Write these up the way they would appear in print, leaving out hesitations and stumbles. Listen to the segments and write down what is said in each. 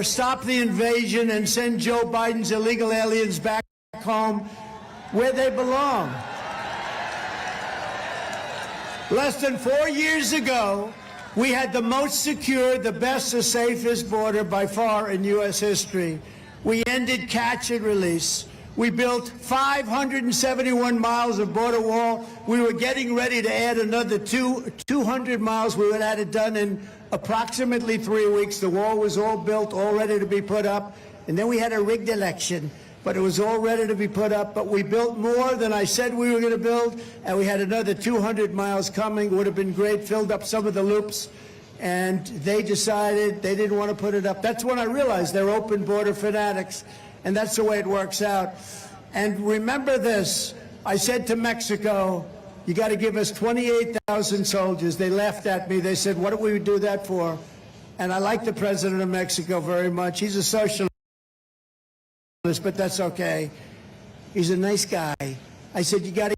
stop the invasion, and send Joe Biden's illegal aliens back home where they belong. Less than 4 years ago, we had the most secure, the best, the safest border by far in U.S. history. We ended catch and release. We built 571 miles of border wall. We were getting ready to add another 200 miles. We would have had it done in approximately 3 weeks. The wall was all built, all ready to be put up. And then we had a rigged election, but it was all ready to be put up. But we built more than I said we were going to build, and we had another 200 miles coming. It would have been great, filled up some of the loops. And they decided they didn't want to put it up. That's when I realized they're open border fanatics. And that's the way it works out. And remember this, I said to Mexico, you got to give us 28,000 soldiers. They laughed at me. They said, what do we do that for? And I like the president of Mexico very much. He's a socialist, but that's okay. He's a nice guy. I said, you got to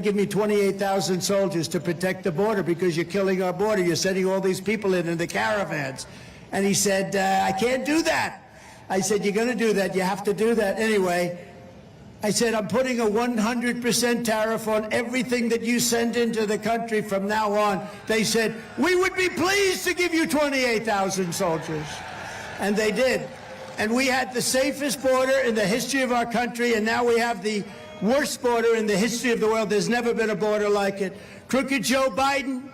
give me 28,000 soldiers to protect the border because you're killing our border. You're sending all these people in the caravans. And he said, I can't do that. I said, you're going to do that. You have to do that. Anyway, I said, I'm putting a 100% tariff on everything that you send into the country from now on. They said, we would be pleased to give you 28,000 soldiers. And they did. And we had the safest border in the history of our country, and now we have the worst border in the history of the world. There's never been a border like it. Crooked Joe Biden,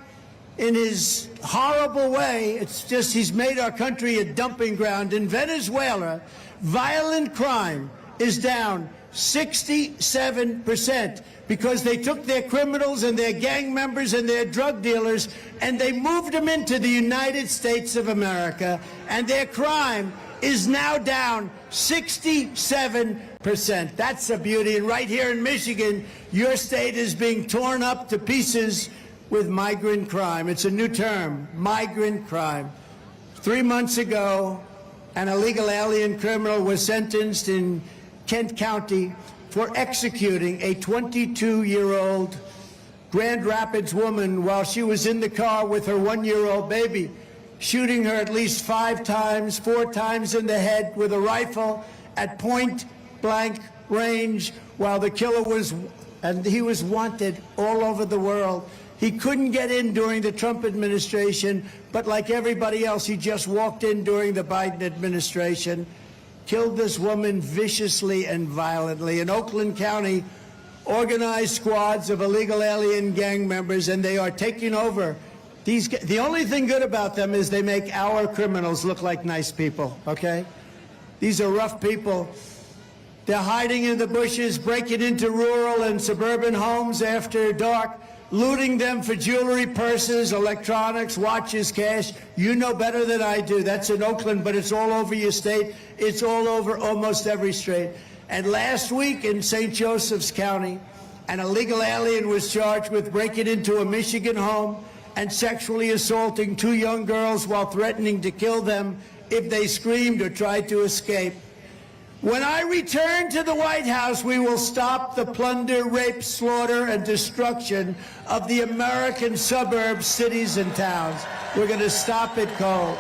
in his horrible way, it's just he's made our country a dumping ground. In Venezuela, violent crime is down 67% because they took their criminals and their gang members and their drug dealers and they moved them into the United States of America, and their crime is now down 67%. That's a beauty. And right here in Michigan, your state is being torn up to pieces with migrant crime. It's a new term, migrant crime. 3 months ago, an illegal alien criminal was sentenced in Kent County for executing a 22-year-old Grand Rapids woman while she was in the car with her 1-year-old baby, shooting her at least 5 times, 4 times in the head with a rifle at point-blank range while the killer he was wanted all over the world. He couldn't get in during the Trump administration, but like everybody else, he just walked in during the Biden administration, killed this woman viciously and violently. In Oakland County, organized squads of illegal alien gang members, and they are taking over. The only thing good about them is they make our criminals look like nice people, okay? These are rough people. They're hiding in the bushes, breaking into rural and suburban homes after dark, looting them for jewelry, purses, electronics, watches, cash. You know better than I do. That's in Oakland, but it's all over your state. It's all over almost every state. And last week in St. Joseph's County, an illegal alien was charged with breaking into a Michigan home and sexually assaulting 2 young girls while threatening to kill them if they screamed or tried to escape. When I return to the White House, we will stop the plunder, rape, slaughter, and destruction of the American suburbs, cities, and towns. We're going to stop it cold.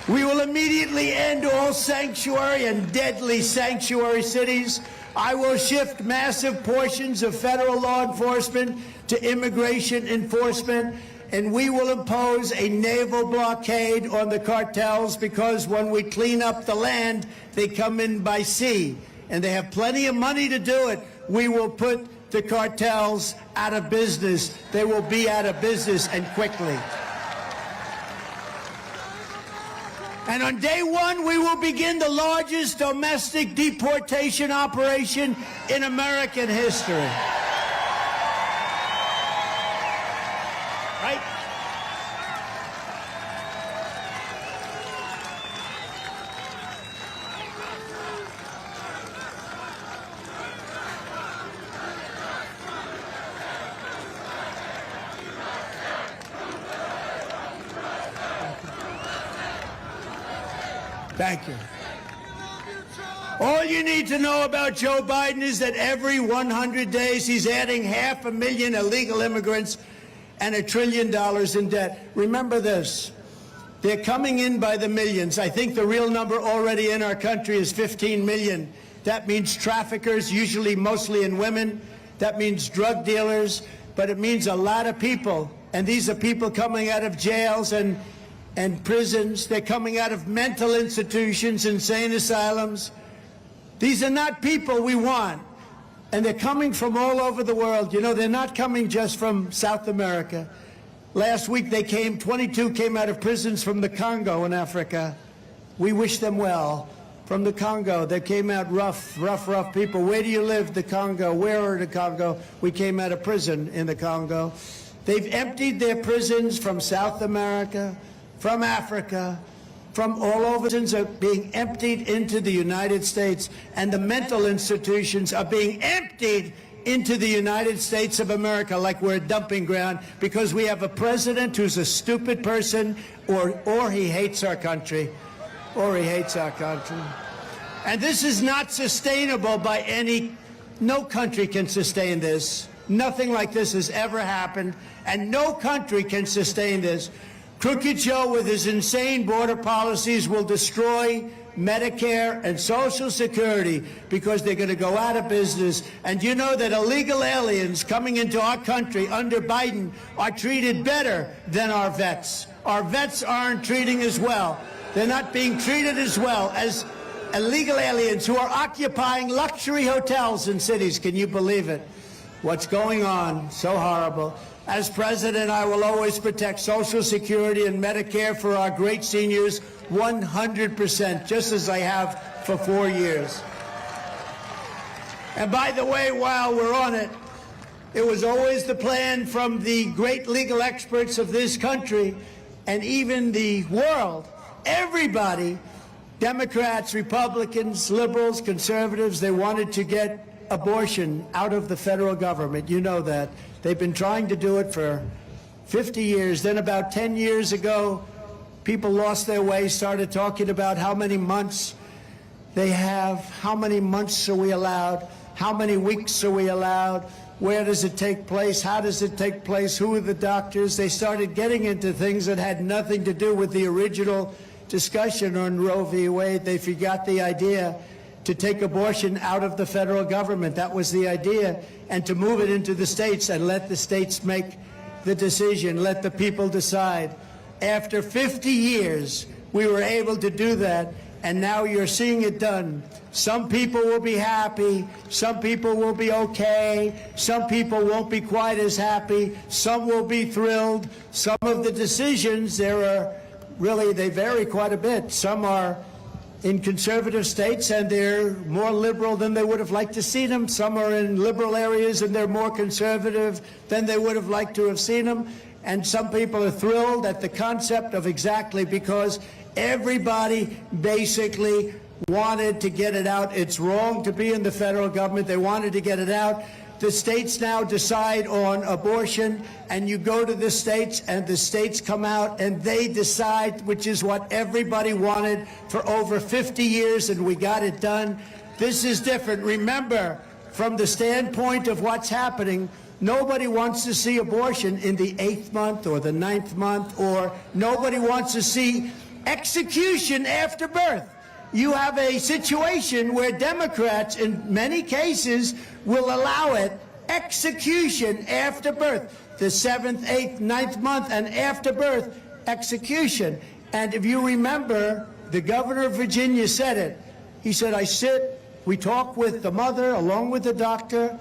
We will immediately end all sanctuary and deadly sanctuary cities. I will shift massive portions of federal law enforcement to immigration enforcement. And we will impose a naval blockade on the cartels because when we clean up the land, they come in by sea. And they have plenty of money to do it. We will put the cartels out of business. They will be out of business, and quickly. And on day 1, we will begin the largest domestic deportation operation in American history. Right? Thank you. All you need to know about Joe Biden is that every 100 days he's adding 500,000 illegal immigrants and $1 trillion in debt. Remember this. They're coming in by the millions. I think the real number already in our country is 15 million. That means traffickers, usually mostly in women. That means drug dealers, but it means a lot of people. And these are people coming out of jails and prisons. They're coming out of mental institutions, insane asylums. These are not people we want. And they're coming from all over the world. You know, they're not coming just from South America. Last week they came, 22 came out of prisons from the Congo in Africa. We wish them well. From the Congo, they came out rough people. Where do you live? The Congo. Where are the Congo? We came out of prison in the Congo. They've emptied their prisons from South America, from Africa, from all over. Prisons are being emptied into the United States, and the mental institutions are being emptied into the United States of America like we're a dumping ground because we have a president who's a stupid person or he hates our country. Or he hates our country. And this is not sustainable by no country can sustain this. Nothing like this has ever happened, and no country can sustain this. Crooked Joe with his insane border policies will destroy Medicare and Social Security because they're going to go out of business. And you know that illegal aliens coming into our country under Biden are treated better than our vets. Our vets aren't treating as well. They're not being treated as well as illegal aliens who are occupying luxury hotels in cities. Can you believe it? What's going on? So horrible. As president, I will always protect Social Security and Medicare for our great seniors 100%, just as I have for 4 years. And by the way, while we're on it, it was always the plan from the great legal experts of this country and even the world. Everybody, Democrats, Republicans, liberals, conservatives, they wanted to get abortion out of the federal government. You know that. They've been trying to do it for 50 years. Then about 10 years ago, people lost their way, started talking about how many months they have, how many months are we allowed, how many weeks are we allowed, where does it take place, how does it take place, who are the doctors. They started getting into things that had nothing to do with the original discussion on Roe v. Wade. They forgot the idea to take abortion out of the federal government. That was the idea, and to move it into the states and let the states make the decision, let the people decide. After 50 years, we were able to do that, and now you're seeing it done. Some people will be happy, some people will be okay, some people won't be quite as happy, some will be thrilled. Some of the decisions, they vary quite a bit. Some are in conservative states and they're more liberal than they would have liked to see them. Some are in liberal areas and they're more conservative than they would have liked to have seen them. And some people are thrilled at the concept of exactly because everybody basically wanted to get it out. It's wrong to be in the federal government. They wanted to get it out. The states now decide on abortion, and you go to the states, and the states come out, and they decide, which is what everybody wanted for over 50 years, and we got it done. This is different. Remember, from the standpoint of what's happening, nobody wants to see abortion in the 8th month or the 9th month, or nobody wants to see execution after birth. You have a situation where Democrats, in many cases, will allow it, execution after birth, the 7th, 8th, 9th month, and after birth, execution. And if you remember, the governor of Virginia said it. He said, we talk with the mother along with the doctor.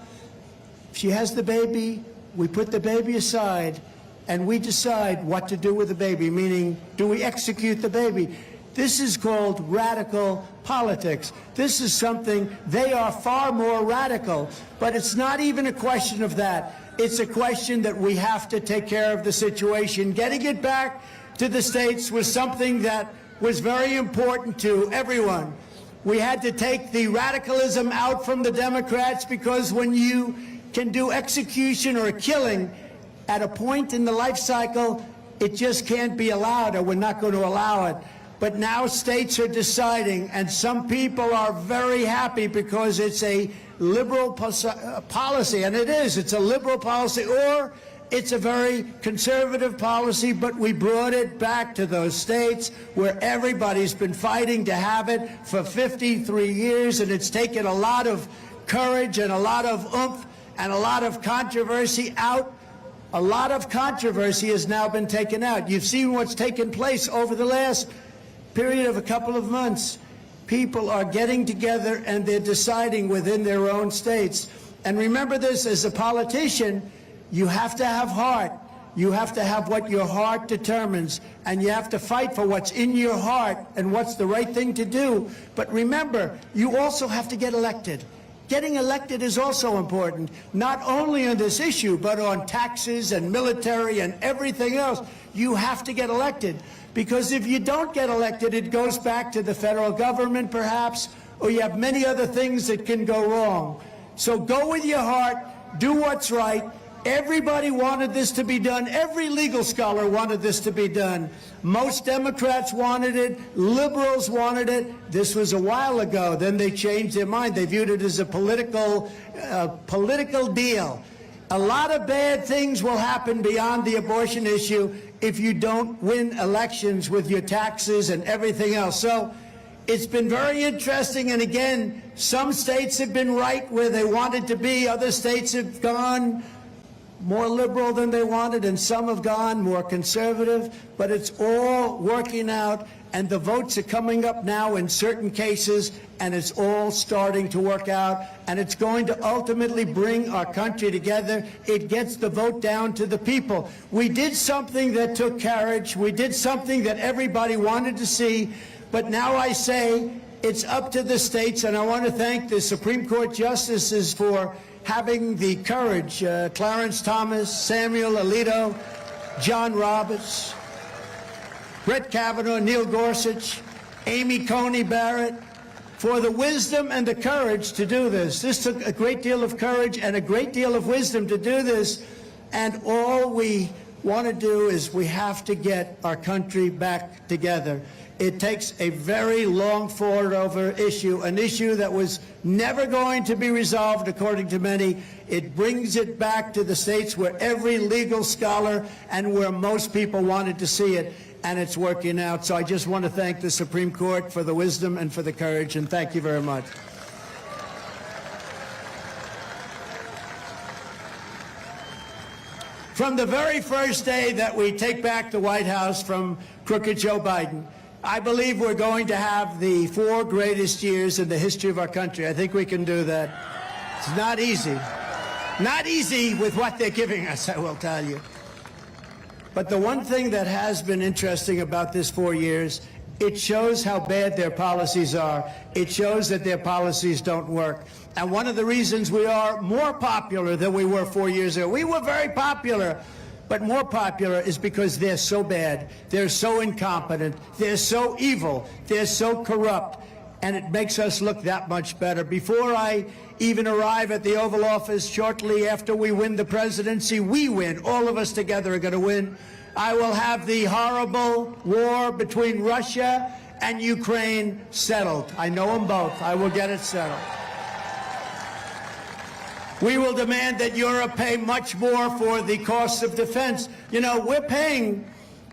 If she has the baby, we put the baby aside, and we decide what to do with the baby, meaning, do we execute the baby? This is called radical politics. This is something, they are far more radical, but it's not even a question of that. It's a question that we have to take care of the situation. Getting it back to the states was something that was very important to everyone. We had to take the radicalism out from the Democrats because when you can do execution or killing at a point in the life cycle, it just can't be allowed, or we're not going to allow it. But now states are deciding, and some people are very happy because it's a liberal policy, and it is. It's a liberal policy, or It's a very conservative policy, but we brought it back to those states where everybody's been fighting to have it for 53 years, and it's taken a lot of courage and a lot of oomph and a lot of controversy out. A lot of controversy has now been taken out. You've seen what's taken place over the last period of a couple of months. People are getting together and they're deciding within their own states. And remember this, as a politician, you have to have heart. You have to have what your heart determines, and you have to fight for what's in your heart and what's the right thing to do. But remember, you also have to get elected. Getting elected is also important, not only on this issue, but on taxes and military and everything else. You have to get elected, because if you don't get elected, it goes back to the federal government, perhaps, or you have many other things that can go wrong. So go with your heart, do what's right. Everybody wanted this to be done. Every legal scholar wanted this to be done. Most Democrats wanted it. Liberals wanted it. This was a while ago. Then they changed their mind. They viewed it as a political deal. A lot of bad things will happen beyond the abortion issue if you don't win elections with your taxes and everything else. So it's been very interesting. And again, some states have been right where they wanted to be. Other states have gone more liberal than they wanted, and some have gone more conservative, but it's all working out, and the votes are coming up now in certain cases, and it's all starting to work out, and it's going to ultimately bring our country together. It gets the vote down to the people. We did something that took courage. We did something that everybody wanted to see, but now I say it's up to the states, and I want to thank the Supreme Court justices for having the courage, Clarence Thomas, Samuel Alito, John Roberts, Brett Kavanaugh, Neil Gorsuch, Amy Coney Barrett, for the wisdom and the courage to do this. This took a great deal of courage and a great deal of wisdom to do this, and all we want to do is we have to get our country back together. It takes a very long fought-over issue, an issue that was never going to be resolved, according to many. It brings it back to the states where every legal scholar and where most people wanted to see it, and it's working out. So I just want to thank the Supreme Court for the wisdom and for the courage, and thank you very much. From the very first day that we take back the White House from crooked Joe Biden, I believe we're going to have the 4 greatest years in the history of our country. I think we can do that. It's not easy. Not easy with what they're giving us, I will tell you. But the one thing that has been interesting about this 4 years, it shows how bad their policies are. It shows that their policies don't work. And one of the reasons we are more popular than we were 4 years ago, we were very popular, but more popular is because they're so bad, they're so incompetent, they're so evil, they're so corrupt, and it makes us look that much better. Before I even arrive at the Oval Office, shortly after we win the presidency, we win, all of us together are going to win, I will have the horrible war between Russia and Ukraine settled. I know them both. I will get it settled. We will demand that Europe pay much more for the costs of defense. You know, we're paying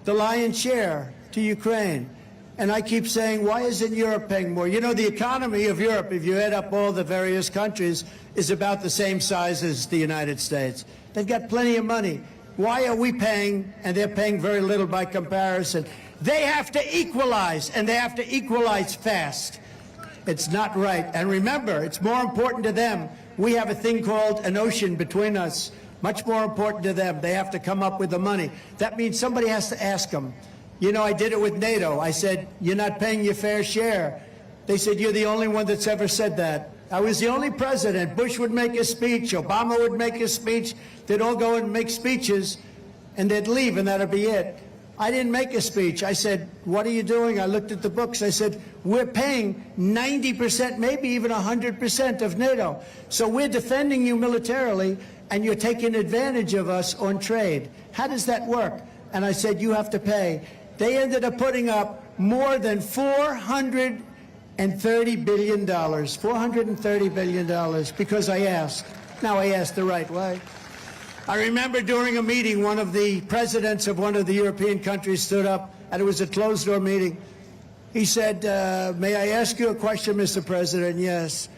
the lion's share to Ukraine. And I keep saying, why isn't Europe paying more? You know, the economy of Europe, if you add up all the various countries, is about the same size as the United States. They've got plenty of money. Why are we paying, and they're paying very little by comparison? They have to equalize, and they have to equalize fast. It's not right. And remember, it's more important to them. We have a thing called an ocean between us. Much more important to them. They have to come up with the money. That means somebody has to ask them. You know, I did it with NATO. I said, you're not paying your fair share. They said, you're the only one that's ever said that. I was the only president. Bush would make a speech. Obama would make a speech. They'd all go and make speeches, and they'd leave, and that'd be it. I didn't make a speech. I said, what are you doing? I looked at the books. I said, we're paying 90%, maybe even 100% of NATO. So we're defending you militarily, and you're taking advantage of us on trade. How does that work? And I said, you have to pay. They ended up putting up more than $430 billion, $430 billion, because I asked. Now I asked the right way. I remember during a meeting, one of the presidents of one of the European countries stood up, and it was a closed-door meeting. He said, may I ask you a question, Mr. President? Yes.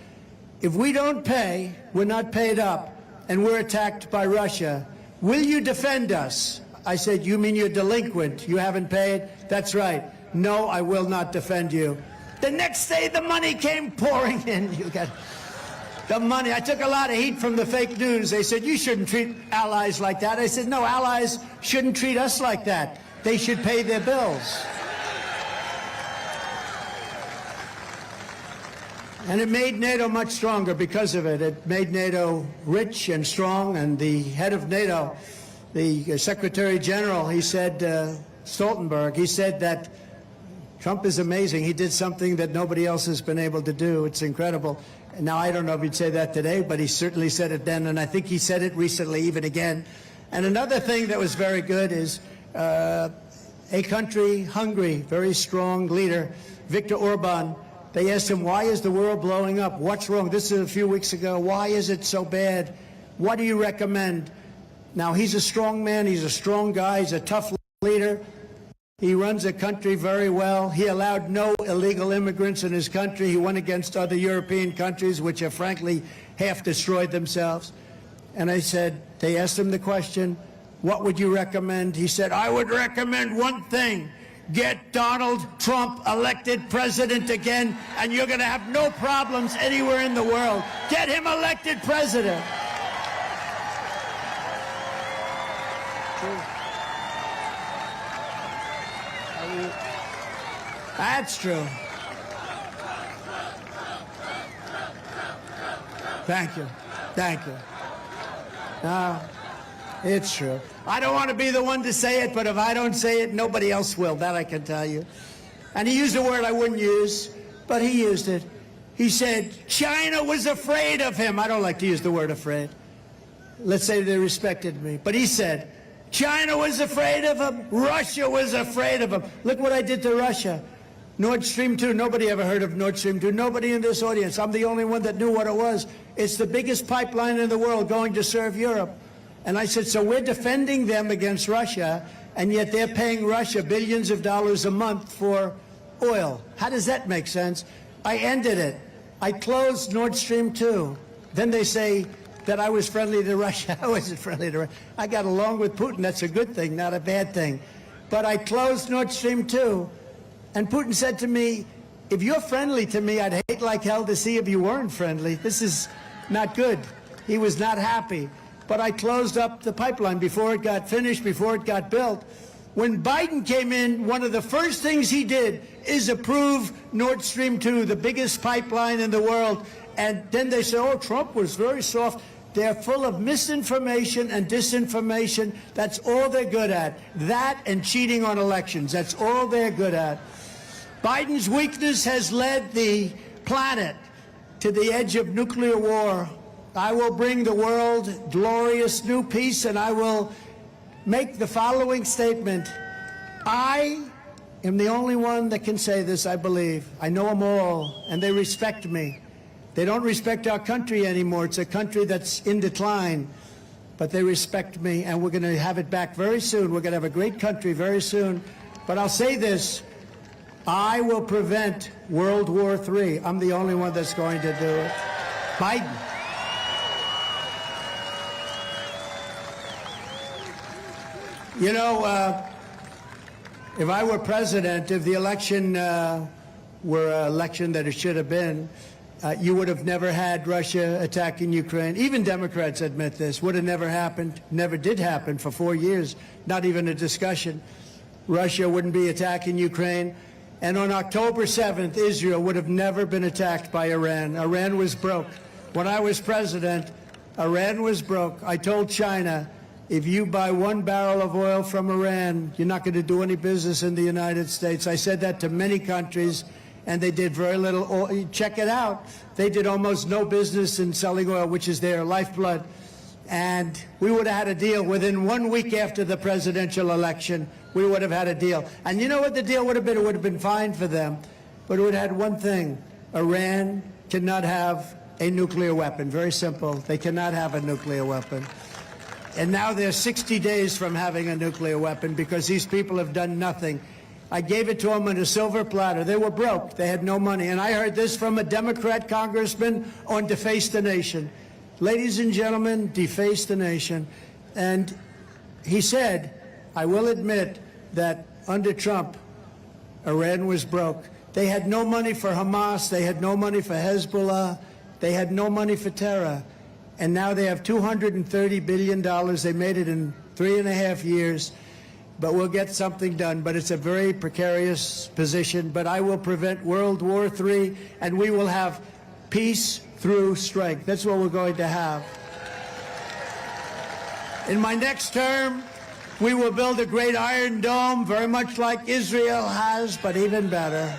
If we don't pay, we're not paid up, and we're attacked by Russia, will you defend us? I said, you mean you're delinquent? You haven't paid? That's right. No, I will not defend you. The next day, the money came pouring in. You got the money. I took a lot of heat from the fake news. They said, you shouldn't treat allies like that. I said, no, allies shouldn't treat us like that. They should pay their bills. And it made NATO much stronger because of it. It made NATO rich and strong, and the head of NATO, the Secretary General, he said, Stoltenberg, he said that Trump is amazing. He did something that nobody else has been able to do. It's incredible. Now, I don't know if he'd say that today, but he certainly said it then, and I think he said it recently even again. And another thing that was very good is a country, Hungary, very strong leader, Viktor Orban. They asked him, why is the world blowing up? What's wrong? This is a few weeks ago. Why is it so bad? What do you recommend? Now, he's a strong man. He's a strong guy. He's a tough leader. He runs a country very well. He allowed no illegal immigrants in his country. He went against other European countries, which have frankly half destroyed themselves. And I said, they asked him the question, what would you recommend? He said, I would recommend one thing. Get Donald Trump elected president again, and you're going to have no problems anywhere in the world. Get him elected president. That's true. Thank you. Thank you. No, it's true. I don't want to be the one to say it, but if I don't say it, nobody else will. That I can tell you. And he used a word I wouldn't use, but he used it. He said, China was afraid of him. I don't like to use the word afraid. Let's say they respected me. But he said, China was afraid of him. Russia was afraid of him. Look what I did to Russia. Nord Stream 2, nobody ever heard of Nord Stream 2. Nobody in this audience. I'm the only one that knew what it was. It's the biggest pipeline in the world going to serve Europe. And I said, so we're defending them against Russia, and yet they're paying Russia billions of dollars a month for oil. How does that make sense? I ended it. I closed Nord Stream 2. Then they say that I was friendly to Russia. I wasn't friendly to Russia. I got along with Putin. That's a good thing, not a bad thing. But I closed Nord Stream 2. And Putin said to me, if you're friendly to me, I'd hate like hell to see if you weren't friendly. This is not good. He was not happy. But I closed up the pipeline before it got finished, before it got built. When Biden came in, one of the first things he did is approve Nord Stream 2, the biggest pipeline in the world. And then they say, oh, Trump was very soft. They're full of misinformation and disinformation. That's all they're good at. That and cheating on elections. That's all they're good at. Biden's weakness has led the planet to the edge of nuclear war. I will bring the world glorious new peace, and I will make the following statement. I am the only one that can say this, I believe. I know them all, and they respect me. They don't respect our country anymore. It's a country that's in decline, but they respect me, and we're going to have it back very soon. We're going to have a great country very soon. But I'll say this. I will prevent World War III. I'm the only one that's going to do it. Biden. You know, if I were president, if the election were an election that it should have been, you would have never had Russia attacking Ukraine. Even Democrats admit this. Would have never happened. Never did happen for 4 years. Not even a discussion. Russia wouldn't be attacking Ukraine. And on October 7th, Israel would have never been attacked by Iran. Iran was broke. When I was president, Iran was broke. I told China, if you buy 1 barrel of oil from Iran, you're not going to do any business in the United States. I said that to many countries, and they did very little oil. Check it out. They did almost no business in selling oil, which is their lifeblood. And we would have had a deal within 1 week after the presidential election. We would have had a deal. And you know what the deal would have been? It would have been fine for them. But it would have had one thing. Iran cannot have a nuclear weapon. Very simple. They cannot have a nuclear weapon. And now they're 60 days from having a nuclear weapon because these people have done nothing. I gave it to them on a silver platter. They were broke. They had no money. And I heard this from a Democrat congressman on Deface the Nation. Ladies and gentlemen, Deface the Nation. And he said, I will admit that under Trump, Iran was broke. They had no money for Hamas. They had no money for Hezbollah. They had no money for terror. And now they have $230 billion. They made it in 3.5 years. But we'll get something done. But it's a very precarious position. But I will prevent World War III, and we will have peace through strength. That's what we're going to have. In my next term, we will build a great Iron Dome, very much like Israel has, but even better.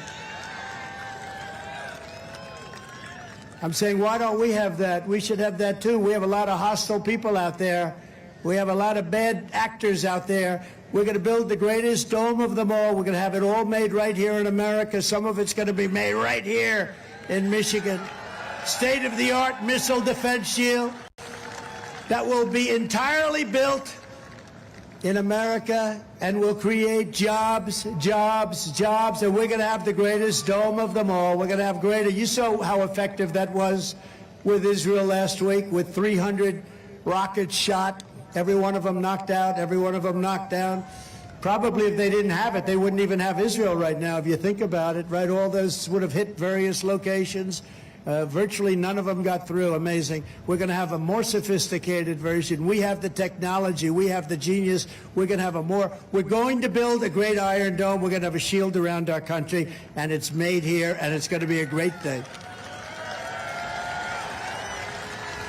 I'm saying, why don't we have that? We should have that too. We have a lot of hostile people out there. We have a lot of bad actors out there. We're going to build the greatest dome of them all. We're going to have it all made right here in America. Some of it's going to be made right here in Michigan. State-of-the-art missile defense shield that will be entirely built in America and will create jobs, jobs, jobs, and we're going to have the greatest dome of them all. We're going to have greater. You saw how effective that was with Israel last week with 300 rockets shot, every one of them knocked out, every one of them knocked down. Probably if they didn't have it, they wouldn't even have Israel right now, if you think about it, right? All those would have hit various locations. Virtually none of them got through. Amazing. We're going to have a more sophisticated version. We have the technology. We have the genius. We're going to have we're going to build a great Iron Dome. We're going to have a shield around our country, and it's made here, and it's going to be a great thing.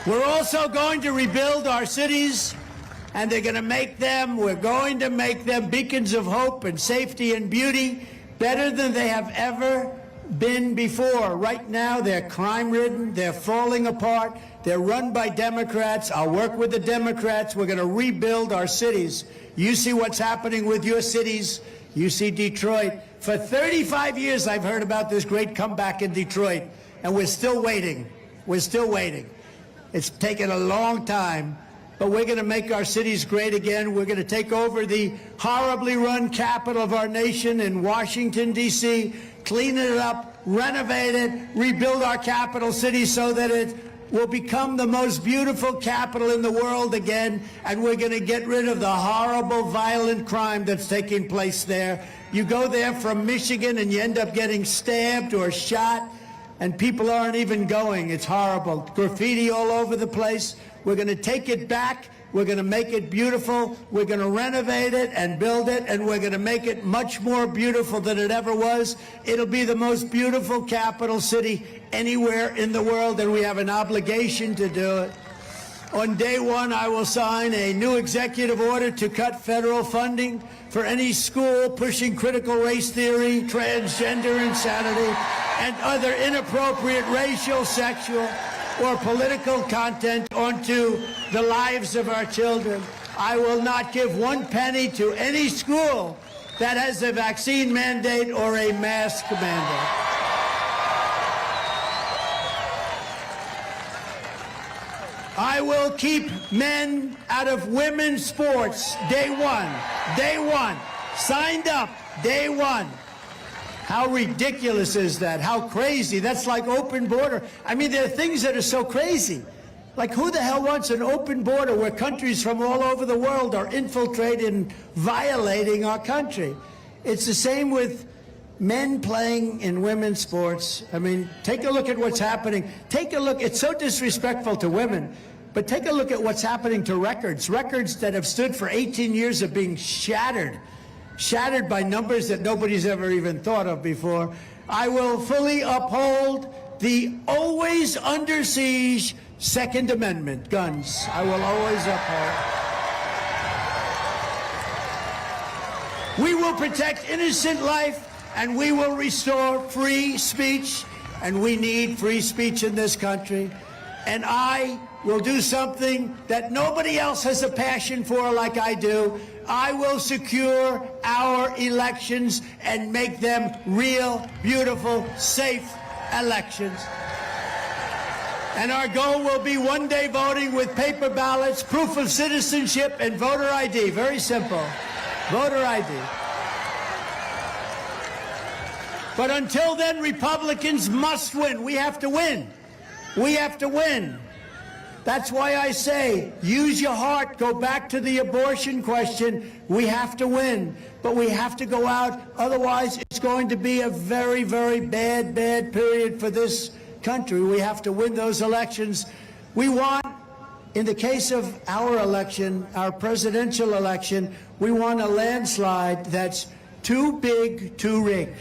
We're also going to rebuild our cities, and we're going to make them beacons of hope and safety and beauty, better than they have ever been before. Right now, they're crime-ridden. They're falling apart. They're run by Democrats. I'll work with the Democrats. We're going to rebuild our cities. You see what's happening with your cities. You see Detroit. For 35 years, I've heard about this great comeback in Detroit, and we're still waiting. We're still waiting. It's taken a long time, but we're going to make our cities great again. We're going to take over the horribly run capital of our nation in Washington, D.C., clean it up, renovate it, rebuild our capital city so that it will become the most beautiful capital in the world again, and we're going to get rid of the horrible, violent crime that's taking place there. You go there from Michigan and you end up getting stabbed or shot, and people aren't even going. It's horrible. Graffiti all over the place. We're going to take it back. We're going to make it beautiful. We're going to renovate it and build it, and we're going to make it much more beautiful than it ever was. It'll be the most beautiful capital city anywhere in the world, and we have an obligation to do it. On day one, I will sign a new executive order to cut federal funding for any school pushing critical race theory, transgender insanity, and other inappropriate racial, sexual, or political content onto the lives of our children. I will not give one penny to any school that has a vaccine mandate or a mask mandate. I will keep men out of women's sports day one. Day one. Signed up. Day one. How ridiculous is that? How crazy? That's like open border. I mean, there are things that are so crazy. Like, who the hell wants an open border where countries from all over the world are infiltrating and violating our country? It's the same with men playing in women's sports. I mean, take a look at what's happening. Take a look. It's so disrespectful to women. But take a look at what's happening to records. Records that have stood for 18 years are being shattered. Shattered by numbers that nobody's ever even thought of before. I will fully uphold the always under siege Second Amendment, guns. I will always uphold. We will protect innocent life, and we will restore free speech, and we need free speech in this country. And I will do something that nobody else has a passion for like I do. I will secure our elections and make them real, beautiful, safe elections. And our goal will be one-day voting with paper ballots, proof of citizenship, and voter ID. Very simple. Voter ID. But until then, Republicans must win. We have to win. We have to win. That's why I say, use your heart. Go back to the abortion question. We have to win. But we have to go out. Otherwise, it's going to be a very, very bad period for this country. We have to win those elections. We want, in the case of our election, our presidential election, we want a landslide that's too big to rig.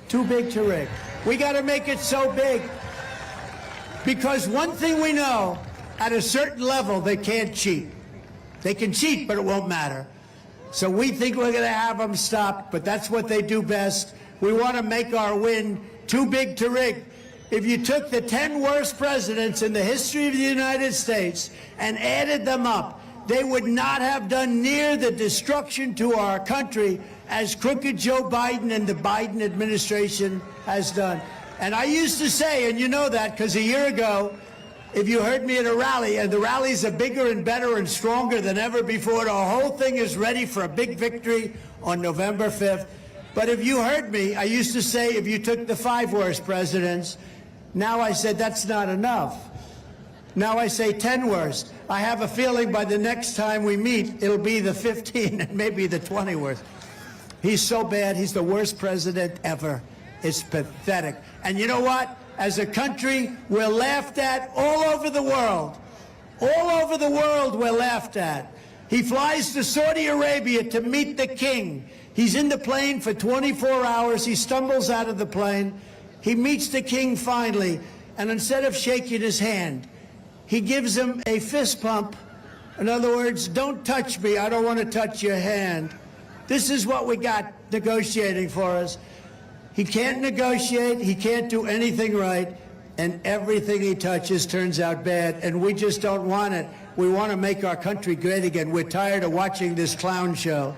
Too big to rig. We got to make it so big. Because one thing we know, at a certain level, they can't cheat. They can cheat, but it won't matter. So we think we're going to have them stopped, but that's what they do best. We want to make our win too big to rig. If you took the 10 worst presidents in the history of the United States and added them up, they would not have done near the destruction to our country as crooked Joe Biden and the Biden administration has done. And I used to say, and you know that because a year ago, if you heard me at a rally, and the rallies are bigger and better and stronger than ever before, the whole thing is ready for a big victory on November 5th. But if you heard me, I used to say if you took the 5 worst presidents, now I said that's not enough. Now I say 10 worst. I have a feeling by the next time we meet, it'll be the 15 and maybe the 20 worst. He's so bad, he's the worst president ever. It's pathetic. And you know what? As a country, we're laughed at all over the world. All over the world, we're laughed at. He flies to Saudi Arabia to meet the king. He's in the plane for 24 hours. He stumbles out of the plane. He meets the king finally. And instead of shaking his hand, he gives him a fist pump. In other words, don't touch me. I don't want to touch your hand. This is what we got negotiating for us. He can't negotiate, he can't do anything right, and everything he touches turns out bad, and we just don't want it. We want to make our country great again. We're tired of watching this clown show.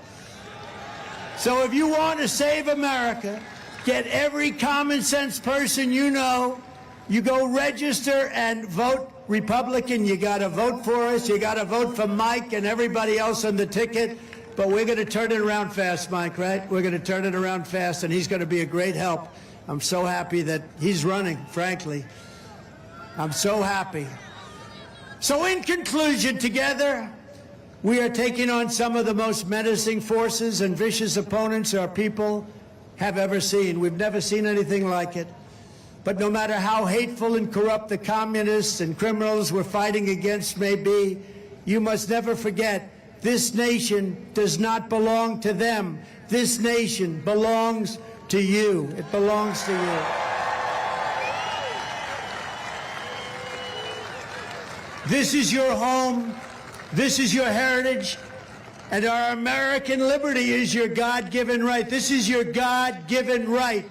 So if you want to save America, get every common sense person you know, you go register and vote Republican. You got to vote for us. You got to vote for Mike and everybody else on the ticket. But we're going to turn it around fast, Mike, right? We're going to turn it around fast, and he's going to be a great help. I'm so happy that he's running, frankly. I'm so happy. So in conclusion, together, we are taking on some of the most menacing forces and vicious opponents our people have ever seen. We've never seen anything like it. But no matter how hateful and corrupt the communists and criminals we're fighting against may be, you must never forget this nation does not belong to them. This nation belongs to you. It belongs to you. This is your home. This is your heritage. And our American liberty is your God-given right. This is your God-given right.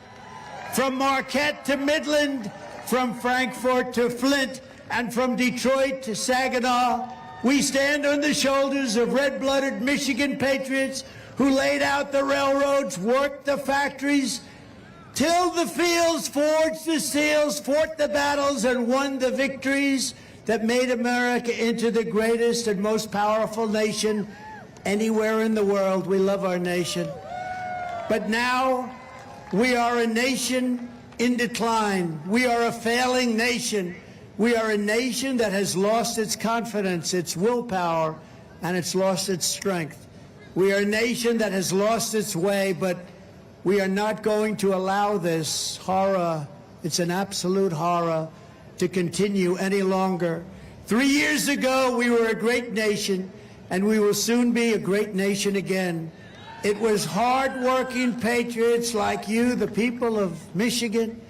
From Marquette to Midland, from Frankfort to Flint, and from Detroit to Saginaw, we stand on the shoulders of red-blooded Michigan patriots who laid out the railroads, worked the factories, tilled the fields, forged the steels, fought the battles, and won the victories that made America into the greatest and most powerful nation anywhere in the world. We love our nation. But now we are a nation in decline. We are a failing nation. We are a nation that has lost its confidence, its willpower, and it's lost its strength. We are a nation that has lost its way, but we are not going to allow this horror, it's an absolute horror, to continue any longer. 3 years ago, we were a great nation, and we will soon be a great nation again. It was hard-working patriots like you, the people of Michigan,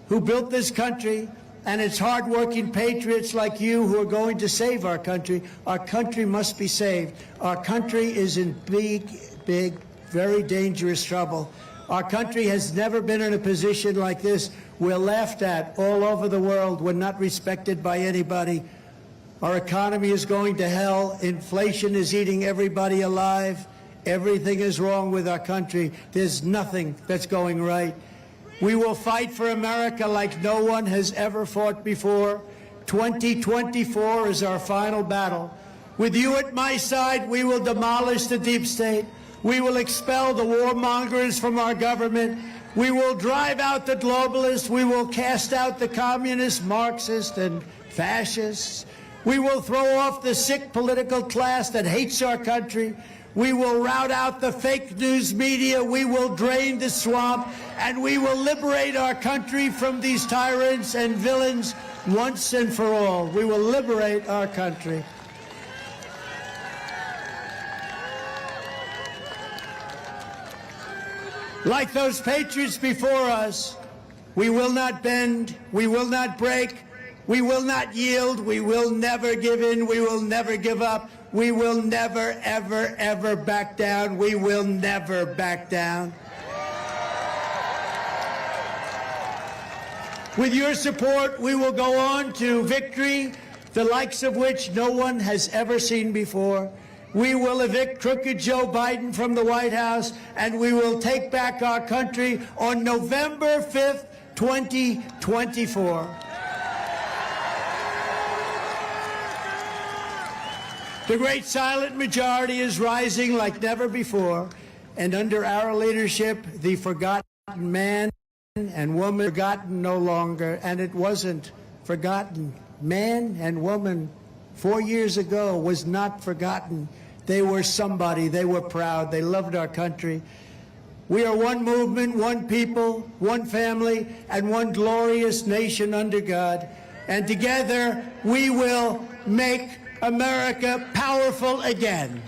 who built this country. And it's hard-working patriots like you who are going to save our country. Our country must be saved. Our country is in big, very dangerous trouble. Our country has never been in a position like this. We're laughed at all over the world. We're not respected by anybody. Our economy is going to hell. Inflation is eating everybody alive. Everything is wrong with our country. There's nothing that's going right. We will fight for America like no one has ever fought before, 2024 is our final battle. With you at my side, we will demolish the deep state. We will expel the warmongers from our government. We will drive out the globalists. We will cast out the communists, Marxists, and fascists. We will throw off the sick political class that hates our country. We will rout out the fake news media. We will drain the swamp. And we will liberate our country from these tyrants and villains once and for all. We will liberate our country. Like those patriots before us, we will not bend, we will not break, we will not yield, we will never give in, we will never give up, we will never, ever, ever back down, we will never back down. With your support, we will go on to victory, the likes of which no one has ever seen before. We will evict crooked Joe Biden from the White House, and we will take back our country on November 5th, 2024. The great silent majority is rising like never before, and under our leadership, the forgotten man and woman forgotten no longer, and it wasn't forgotten. Man and woman 4 years ago was not forgotten. They were somebody. They were proud. They loved our country. We are one movement, one people, one family, and one glorious nation under God. And together, we will make America powerful again.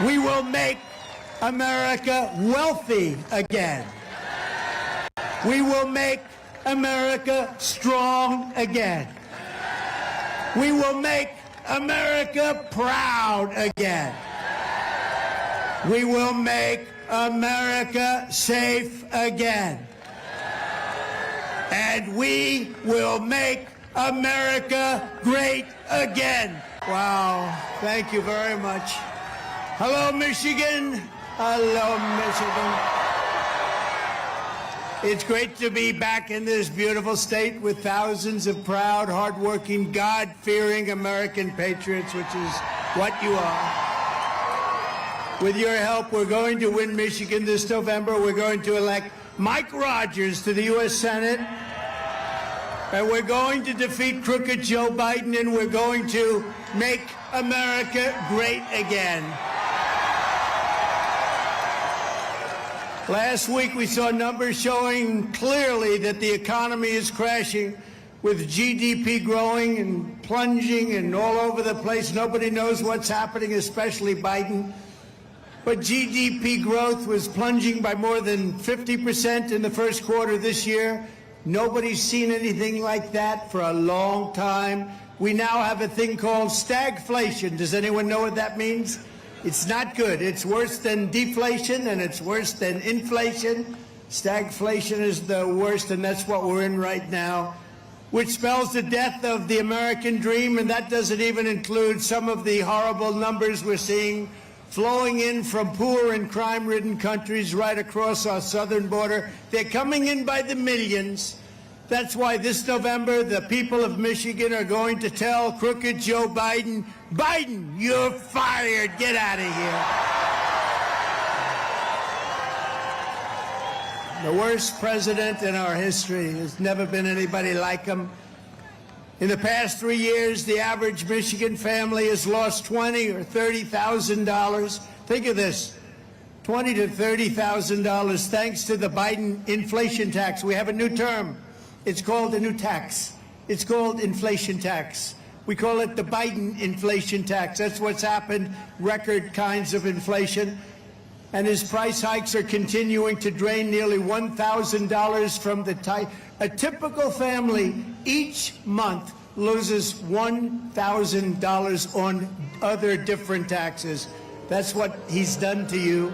We will make America wealthy again. We will make America strong again. We will make America proud again. We will make America safe again. And we will make America great again. Wow. Thank you very much. Hello, Michigan. Hello, Michigan. It's great to be back in this beautiful state with thousands of proud, hardworking, God-fearing American patriots, which is what you are. With your help, we're going to win Michigan this November. We're going to elect Mike Rogers to the U.S. Senate. And we're going to defeat crooked Joe Biden, and we're going to make America great again. Last week, we saw numbers showing clearly that the economy is crashing, with GDP growing and plunging and all over the place. Nobody knows what's happening, especially Biden. But GDP growth was plunging by more than 50% in the first quarter this year. Nobody's seen anything like that for a long time. We now have a thing called stagflation. Does anyone know what that means? It's not good. It's worse than deflation, and it's worse than inflation. Stagflation is the worst, and that's what we're in right now, which spells the death of the American dream, and that doesn't even include some of the horrible numbers we're seeing flowing in from poor and crime-ridden countries right across our southern border. They're coming in by the millions. That's why this November, the people of Michigan are going to tell crooked Joe Biden, Biden, you're fired. Get out of here. The worst president in our history. There's never been anybody like him. In the past 3 years, the average Michigan family has lost $20,000 or $30,000. Think of this, $20,000 to $30,000 thanks to the Biden inflation tax. We have a new term. It's called a new tax. It's called inflation tax. We call it the Biden inflation tax. That's what's happened, record kinds of inflation. And his price hikes are continuing to drain nearly $1,000 from the a typical family each month loses $1,000 on other different taxes. That's what he's done to you.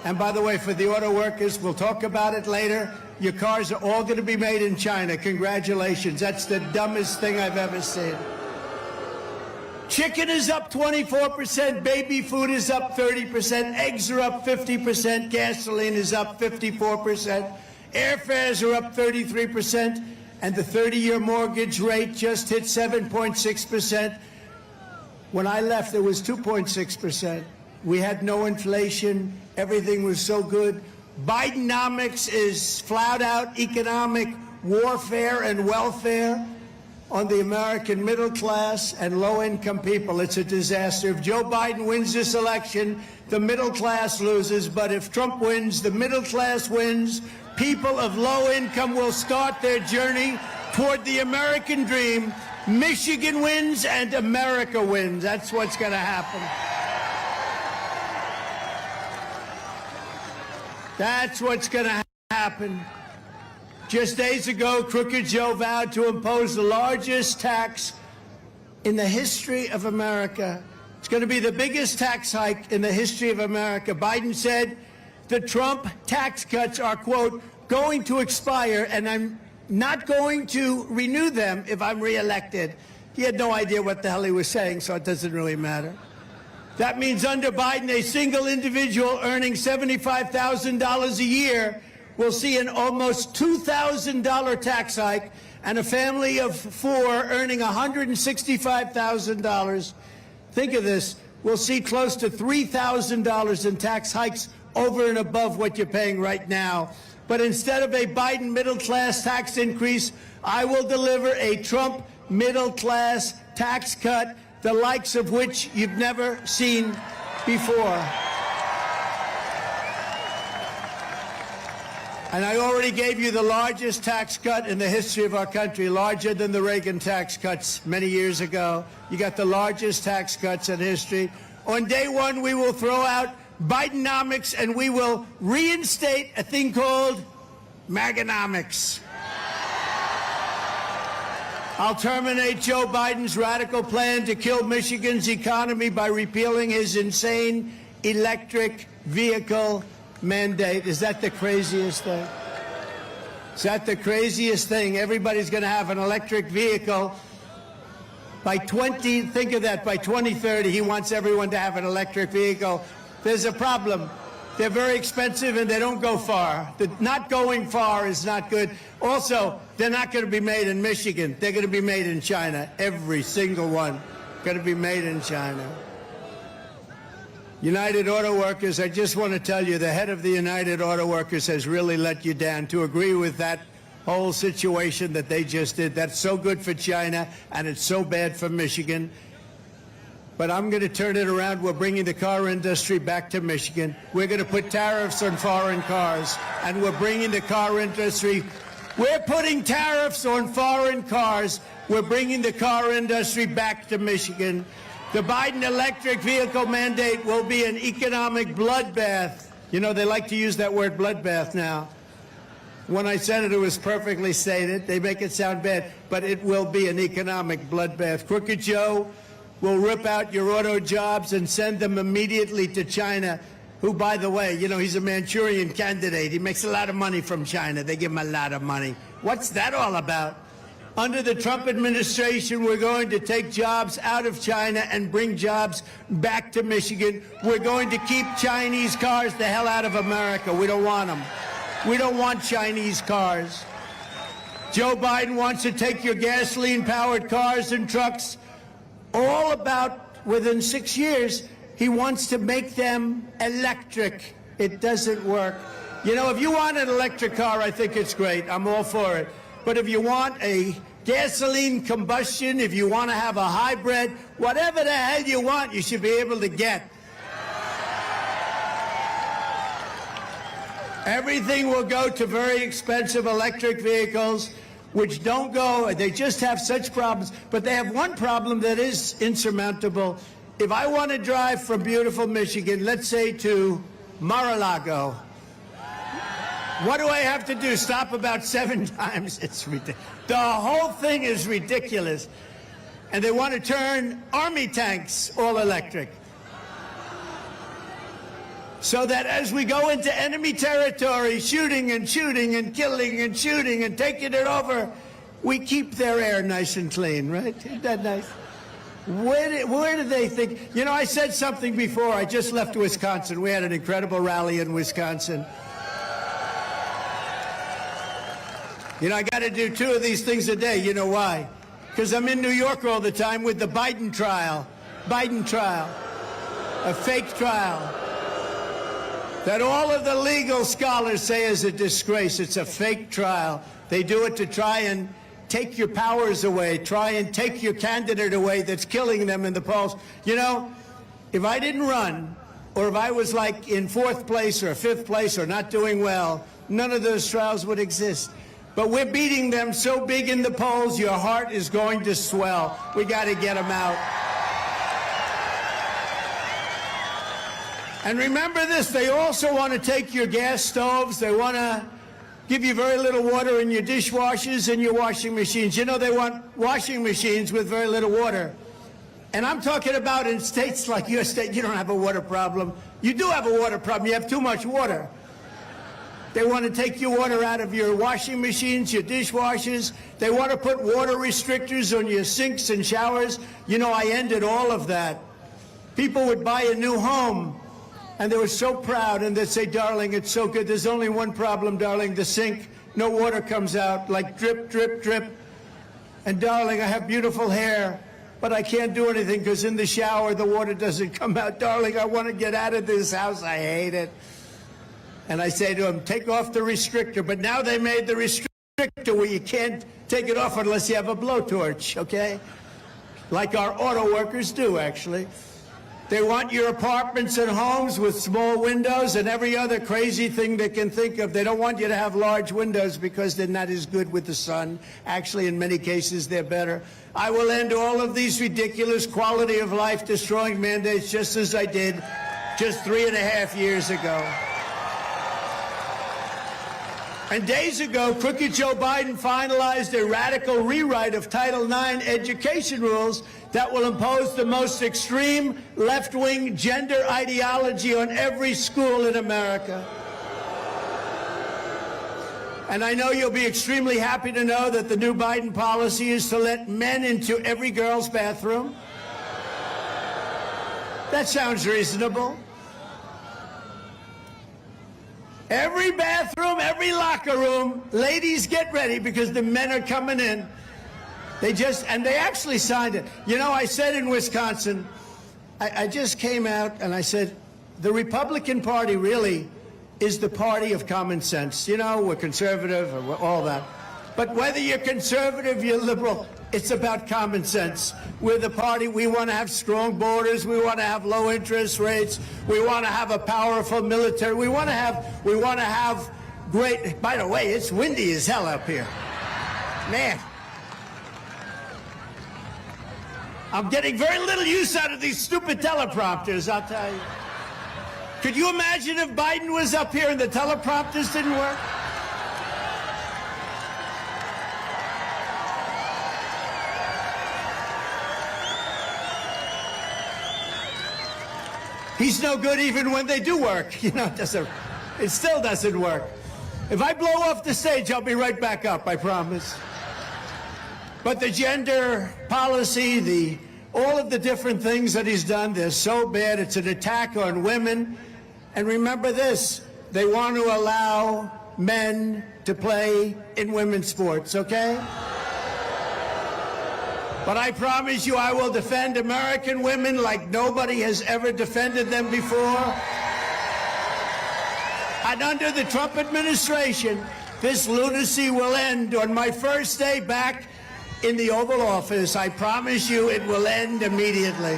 And by the way, for the auto workers, we'll talk about it later. Your cars are all going to be made in China. Congratulations. That's the dumbest thing I've ever seen. Chicken is up 24%, baby food is up 30%, eggs are up 50%, gasoline is up 54%, airfares are up 33%, and the 30-year mortgage rate just hit 7.6%. When I left, it was 2.6%. We had no inflation. Everything was so good. Bidenomics is flat-out economic warfare and welfare on the American middle class and low-income people. It's a disaster. If Joe Biden wins this election, the middle class loses. But if Trump wins, the middle class wins. People of low income will start their journey toward the American dream. Michigan wins and America wins. That's what's going to happen. That's what's going to happen. Just days ago, Crooked Joe vowed to impose the largest tax in the history of America. It's going to be the biggest tax hike in the history of America. Biden said the Trump tax cuts are, quote, going to expire, and I'm not going to renew them if I'm reelected. He had no idea what the hell he was saying, so it doesn't really matter. That means under Biden, a single individual earning $75,000 a year will see an almost $2,000 tax hike, and a family of four earning $165,000, think of this, will see close to $3,000 in tax hikes over and above what you're paying right now. But instead of a Biden middle-class tax increase, I will deliver a Trump middle-class tax cut, the likes of which you've never seen before. And I already gave you the largest tax cut in the history of our country, larger than the Reagan tax cuts many years ago. You got the largest tax cuts in history. On day one, we will throw out Bidenomics, and we will reinstate a thing called Maganomics. I'll terminate Joe Biden's radical plan to kill Michigan's economy by repealing his insane electric vehicle mandate. Is that the craziest thing? Is that the craziest thing? Everybody's going to have an electric vehicle. By 2030, he wants everyone to have an electric vehicle. There's a problem. They're very expensive and they don't go far. Not going far is not good. Also, they're not going to be made in Michigan. They're going to be made in China. Every single one going to be made in China. United Auto Workers, I just want to tell you, the head of the United Auto Workers has really let you down. To agree with that whole situation that they just did, that's so good for China and it's so bad for Michigan. But I'm going to turn it around. We're bringing the car industry back to Michigan. We're going to put tariffs on foreign cars, and we're bringing the car industry. We're putting tariffs on foreign cars. We're bringing the car industry back to Michigan. The Biden electric vehicle mandate will be an economic bloodbath. You know, they like to use that word bloodbath now. When I said it, it was perfectly stated. They make it sound bad, but it will be an economic bloodbath. Crooked Joe will rip out your auto jobs and send them immediately to China, who, by the way, you know, he's a Manchurian candidate. He makes a lot of money from China. They give him a lot of money. What's that all about? Under the Trump administration, we're going to take jobs out of China and bring jobs back to Michigan. We're going to keep Chinese cars the hell out of America. We don't want them. We don't want Chinese cars. Joe Biden wants to take your gasoline-powered cars and trucks, all about within 6 years, he wants to make them electric. It doesn't work. You know, if you want an electric car, I think it's great. I'm all for it. But if you want a gasoline combustion, if you want to have a hybrid, whatever the hell you want, you should be able to get. Everything will go to very expensive electric vehicles, which don't go, they just have such problems. But they have one problem that is insurmountable. If I want to drive from beautiful Michigan, let's say to Mar-a-Lago, what do I have to do? Stop about 7 times? It's ridiculous. The whole thing is ridiculous. And they want to turn army tanks all electric, so that as we go into enemy territory, shooting and shooting and killing and shooting and taking it over, we keep their air nice and clean, right? Isn't that nice? Where do they think? You know, I said something before. I just left Wisconsin. We had an incredible rally in Wisconsin. You know, I got to do 2 of these things a day. You know why? Because I'm in New York all the time with the Biden trial. Biden trial. A fake trial. That all of the legal scholars say is a disgrace. It's a fake trial. They do it to try and take your powers away, try and take your candidate away that's killing them in the polls. You know, if I didn't run, or if I was like in 4th place or 5th place or not doing well, none of those trials would exist. But we're beating them so big in the polls, your heart is going to swell. We got to get them out. And remember this, they also want to take your gas stoves. They want to give you very little water in your dishwashers and your washing machines. You know, they want washing machines with very little water. And I'm talking about in states like your state, you don't have a water problem. You do have a water problem. You have too much water. They want to take your water out of your washing machines, your dishwashers. They want to put water restrictors on your sinks and showers. You know, I ended all of that. People would buy a new home, and they were so proud, and they'd say, darling, it's so good. There's only one problem, darling, the sink. No water comes out, like drip, drip, drip. And darling, I have beautiful hair, but I can't do anything because in the shower, the water doesn't come out. Darling, I want to get out of this house. I hate it. And I say to him, take off the restrictor. But now they made the restrictor where you can't take it off unless you have a blowtorch, okay? Like our auto workers do, actually. They want your apartments and homes with small windows and every other crazy thing they can think of. They don't want you to have large windows because they're not as good with the sun. Actually, in many cases, they're better. I will end all of these ridiculous quality of life destroying mandates just as I did just 3.5 years ago. And days ago, crooked Joe Biden finalized a radical rewrite of Title IX education rules that will impose the most extreme left-wing gender ideology on every school in America. And I know you'll be extremely happy to know that the new Biden policy is to let men into every girl's bathroom. That sounds reasonable. Every bathroom, every locker room, ladies get ready because the men are coming in. They actually signed it. You know, I said in Wisconsin, I just came out and I said, the Republican Party really is the party of common sense. You know, we're conservative, or all that. But whether you're conservative, you're liberal, it's about common sense. We're the party, we want to have strong borders, we want to have low interest rates, we want to have a powerful military, we want to have great, by the way, it's windy as hell up here. Man. I'm getting very little use out of these stupid teleprompters, I'll tell you. Could you imagine if Biden was up here and the teleprompters didn't work? He's no good even when they do work. You know, it still doesn't work. If I blow off the stage, I'll be right back up, I promise. But the gender policy, all of the different things that he's done, they're so bad. It's an attack on women. And remember this, they want to allow men to play in women's sports, okay? But I promise you I will defend American women like nobody has ever defended them before. And under the Trump administration, this lunacy will end. On my first day back in the Oval Office, I promise you it will end immediately.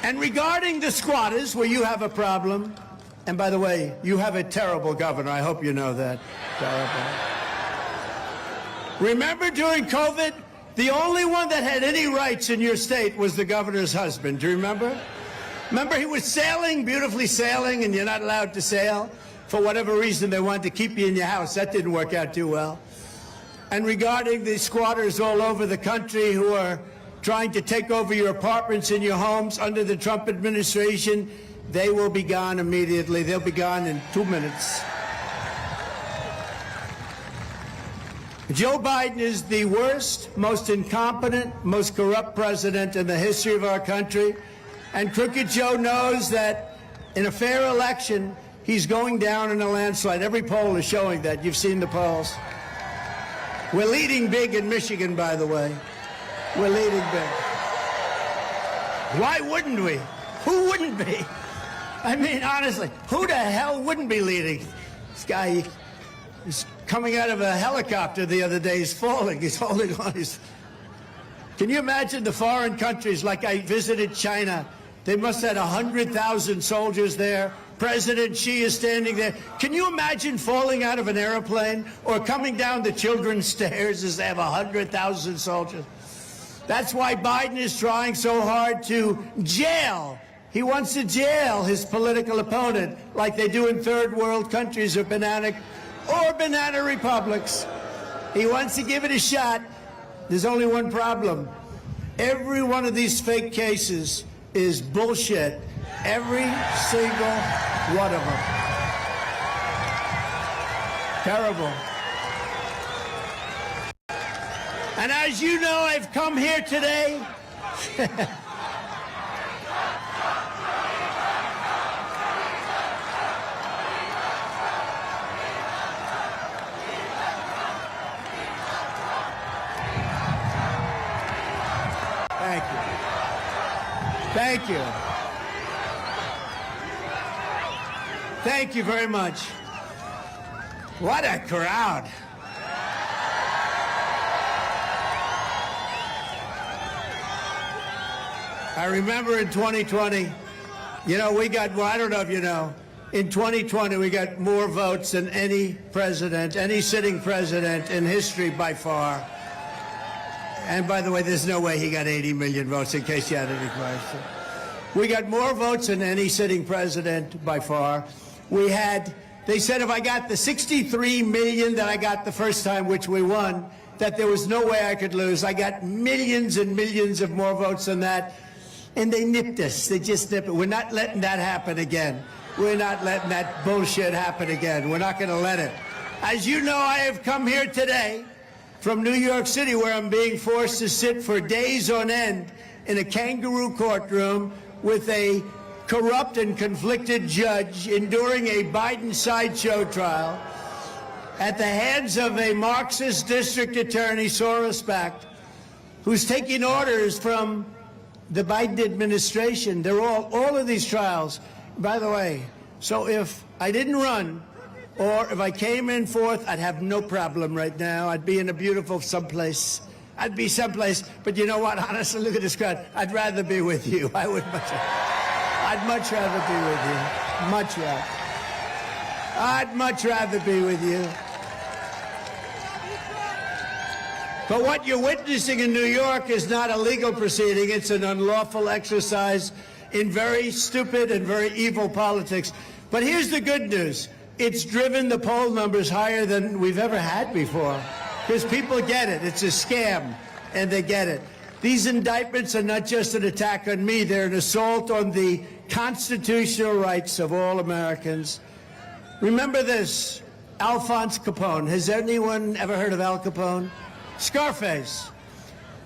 And regarding the squatters, where you have a problem, and by the way, you have a terrible governor. I hope you know that. Terrible. Remember during COVID, the only one that had any rights in your state was the governor's husband. Do you remember? Remember he was sailing, beautifully sailing, and you're not allowed to sail? For whatever reason, they wanted to keep you in your house. That didn't work out too well. And regarding the squatters all over the country who are trying to take over your apartments and your homes under the Trump administration, they will be gone immediately. They'll be gone in 2 minutes. Joe Biden is the worst, most incompetent, most corrupt president in the history of our country. And Crooked Joe knows that in a fair election, He's going down in a landslide. Every poll is showing that. You've seen the polls. We're leading big in Michigan, by the way. We're leading big. Why wouldn't we? Who wouldn't be? I mean, honestly, who the hell wouldn't be leading? This guy is coming out of a helicopter the other day. He's falling. He's holding on. Can you imagine the foreign countries? Like I visited China. They must have had 100,000 soldiers there. President Xi is standing there. Can you imagine falling out of an airplane or coming down the children's stairs as they have 100,000 soldiers? That's why Biden is trying so hard to jail. He wants to jail his political opponent like they do in third world countries or banana republics. He wants to give it a shot. There's only one problem. Every one of these fake cases is bullshit. Every single one of them. Terrible. And as you know, I've come here today. Thank you. Thank you. Thank you very much. What a crowd. I remember in 2020, you know, we got, well, I don't know if you know, in 2020 we got more votes than any president, any sitting president in history by far. And by the way, there's no way he got 80 million votes, in case you had any question. We got more votes than any sitting president by far. We had, they said if I got the 63 million that I got the first time, which we won, that there was no way I could lose. I got millions and millions of more votes than that. And they nipped us. They just nipped it. We're not letting that happen again. We're not letting that bullshit happen again. We're not going to let it. As you know, I have come here today from New York City, where I'm being forced to sit for days on end in a kangaroo courtroom with a corrupt and conflicted judge enduring a Biden sideshow trial at the hands of a Marxist district attorney, Soros-backed, who's taking orders from the Biden administration. They're all of these trials. By the way, so if I didn't run, or if I came in fourth, I'd have no problem right now. I'd be in a beautiful someplace. I'd be someplace, but you know what? Honestly, look at this crowd. I'd rather be with you. I'd much rather be with you. Much rather. I'd much rather be with you. But what you're witnessing in New York is not a legal proceeding. It's an unlawful exercise in very stupid and very evil politics. But here's the good news. It's driven the poll numbers higher than we've ever had before. Because people get it. It's a scam, and they get it. These indictments are not just an attack on me. They're an assault on the constitutional rights of all Americans. Remember this, Alphonse Capone. Has anyone ever heard of Al Capone? Scarface.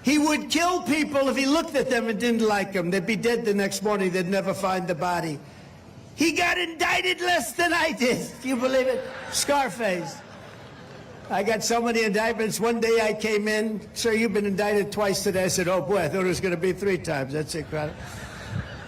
He would kill people if he looked at them and didn't like them. They'd be dead the next morning. They'd never find the body. He got indicted less than I did. Do you believe it? Scarface. I got so many indictments. One day I came in, sir, you've been indicted twice today. I said, oh boy, I thought it was going to be 3 times. That's incredible.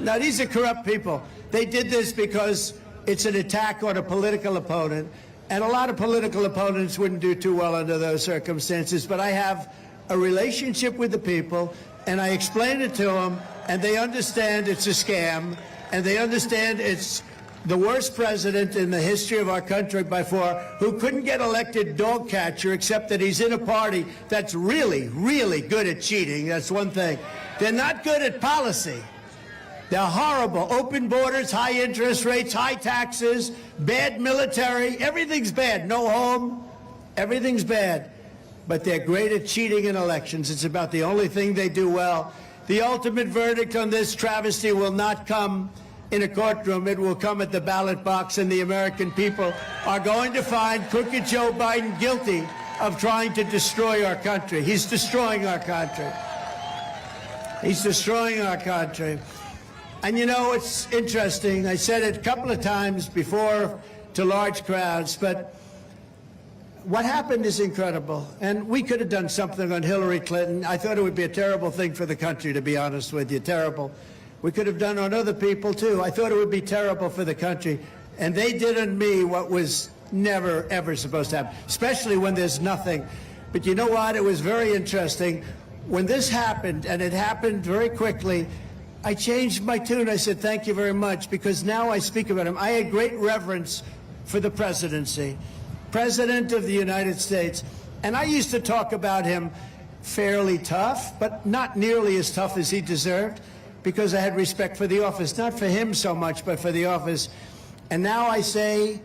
Now, these are corrupt people. They did this because it's an attack on a political opponent. And a lot of political opponents wouldn't do too well under those circumstances. But I have a relationship with the people, and I explain it to them, and they understand it's a scam, and they understand it's the worst president in the history of our country by far, who couldn't get elected dog catcher, except that he's in a party that's really, really good at cheating. That's one thing. They're not good at policy. They're horrible. Open borders, high interest rates, high taxes, bad military. Everything's bad. No home. Everything's bad. But they're great at cheating in elections. It's about the only thing they do well. The ultimate verdict on this travesty will not come in a courtroom. It will come at the ballot box, and the American people are going to find crooked Joe Biden guilty of trying to destroy our country. He's destroying our country. He's destroying our country. And you know, it's interesting. I said it a couple of times before to large crowds, but what happened is incredible. And we could have done something on Hillary Clinton. I thought it would be a terrible thing for the country, to be honest with you, terrible. We could have done on other people, too. I thought it would be terrible for the country. And they did on me what was never, ever supposed to happen, especially when there's nothing. But you know what? It was very interesting. When this happened, and it happened very quickly, I changed my tune. I said, thank you very much, because now I speak about him. I had great reverence for the presidency, President of the United States. And I used to talk about him fairly tough, but not nearly as tough as he deserved, because I had respect for the office, not for him so much, but for the office. And now I say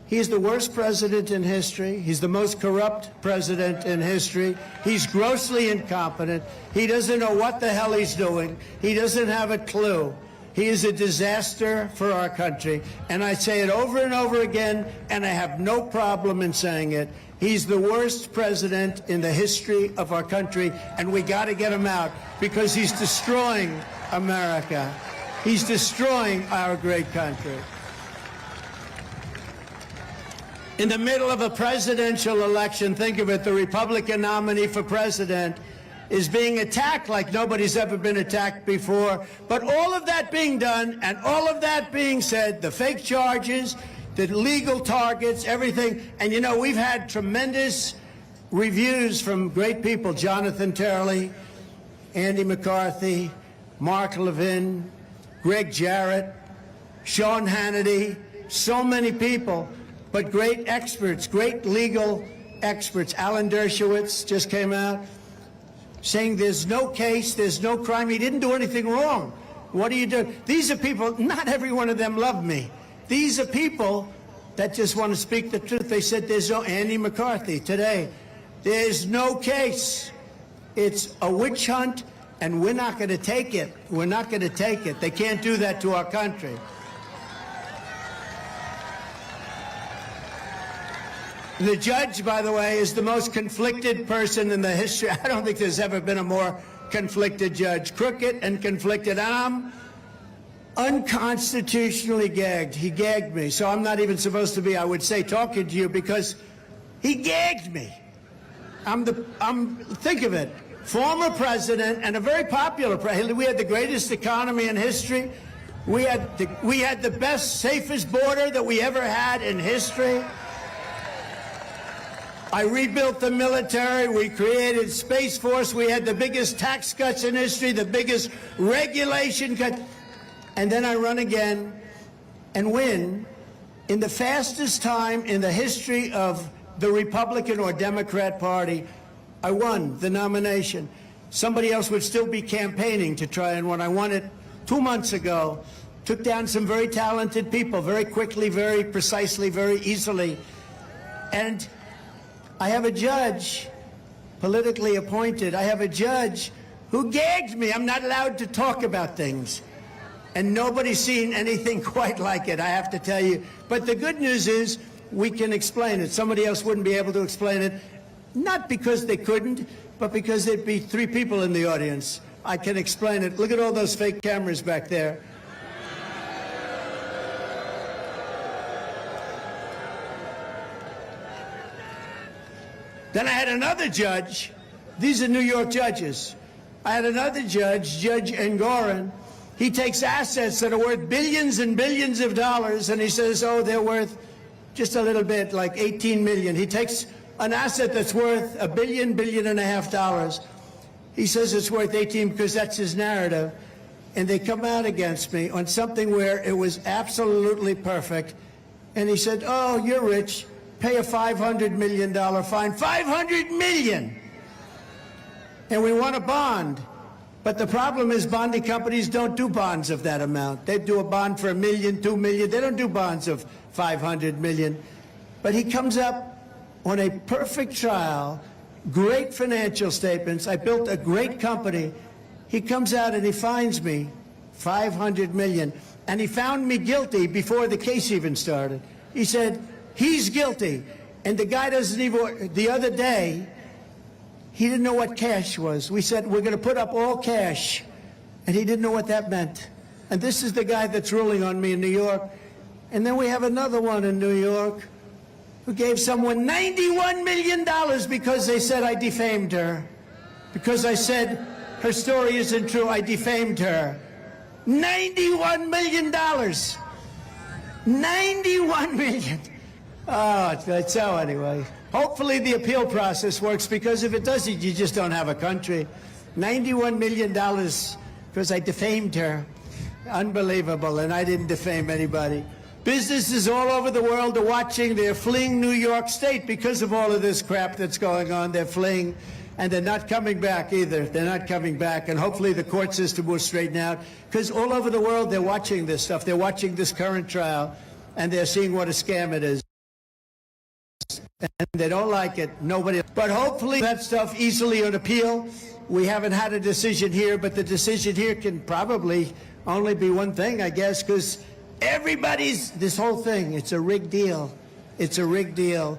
he's the worst president in history. He's the most corrupt president in history. He's grossly incompetent. He doesn't know what the hell he's doing. He doesn't have a clue. He is a disaster for our country. And I say it over and over again, and I have no problem in saying it. He's the worst president in the history of our country, and we got to get him out, because he's destroying America. He's destroying our great country. In the middle of a presidential election, think of it, the Republican nominee for president is being attacked like nobody's ever been attacked before. But all of that being done and all of that being said, the fake charges, the legal targets, everything. And, you know, we've had tremendous reviews from great people, Jonathan Turley, Andy McCarthy, Mark Levin, Greg Jarrett, Sean Hannity, so many people, but great experts, great legal experts. Alan Dershowitz just came out saying there's no case, there's no crime. He didn't do anything wrong. What do you do? These are people, not every one of them love me. These are people that just want to speak the truth. They said there's no, Andy McCarthy today, there's no case. It's a witch hunt, and we're not going to take it. We're not going to take it. They can't do that to our country. The judge, by the way, is the most conflicted person in the history. I don't think there's ever been a more conflicted judge. Crooked and conflicted. And I'm unconstitutionally gagged. He gagged me. So I'm not even supposed to be, I would say, talking to you, because he gagged me. Think of it. Former president and a very popular president. We had the greatest economy in history. We had the best, safest border that we ever had in history. I rebuilt the military. We created Space Force. We had the biggest tax cuts in history, the biggest regulation cut. And then I run again and win in the fastest time in the history of the Republican or Democrat Party. I won the nomination. Somebody else would still be campaigning to try and win. I won it 2 months ago. Took down some very talented people very quickly, very precisely, very easily. And I have a judge, politically appointed. I have a judge who gagged me. I'm not allowed to talk about things. And nobody's seen anything quite like it, I have to tell you. But the good news is we can explain it. Somebody else wouldn't be able to explain it, not because they couldn't, but because there'd be 3 people in the audience. I can explain it. Look at all those fake cameras back there. Then I had another judge. These are New York judges. I had another judge, Judge Engoron. He takes assets that are worth billions and billions of dollars, and he says, oh, they're worth just a little bit, like 18 million. He takes an asset that's worth $1 billion, $1.5 billion. He says it's worth 18 because that's his narrative. And they come out against me on something where it was absolutely perfect. And he said, oh, you're rich. Pay a $500 million fine. $500 million! And we want a bond. But the problem is bonding companies don't do bonds of that amount. They do a bond for $1 million, $2 million. They don't do bonds of $500 million. But he comes up on a perfect trial, great financial statements. I built a great company. He comes out and he fines me $500 million. And he found me guilty before the case even started. He said, he's guilty. And the guy doesn't even, the other day, he didn't know what cash was. We said, we're going to put up all cash. And he didn't know what that meant. And this is the guy that's ruling on me in New York. And then we have another one in New York who gave someone $91 million because they said I defamed her. Because I said her story isn't true, I defamed her. $91 million. $91 million. Oh, so anyway, hopefully the appeal process works, because if it doesn't, you just don't have a country. $91 million because I defamed her. Unbelievable, and I didn't defame anybody. Businesses all over the world are watching. They're fleeing New York State because of all of this crap that's going on. They're fleeing, and they're not coming back either. They're not coming back, and hopefully the court system will straighten out, because all over the world they're watching this stuff. They're watching this current trial, and they're seeing what a scam it is. And they don't like it. Nobody. But hopefully that stuff easily on appeal. We haven't had a decision here, but the decision here can probably only be one thing, I guess, because this whole thing, it's a rigged deal. It's a rigged deal.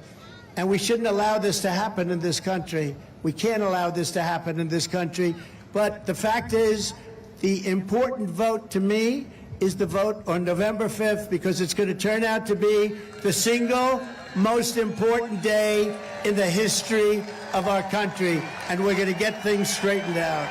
And we shouldn't allow this to happen in this country. We can't allow this to happen in this country. But the fact is, the important vote to me is the vote on November 5th, because it's going to turn out to be the single most important day in the history of our country, and we're going to get things straightened out.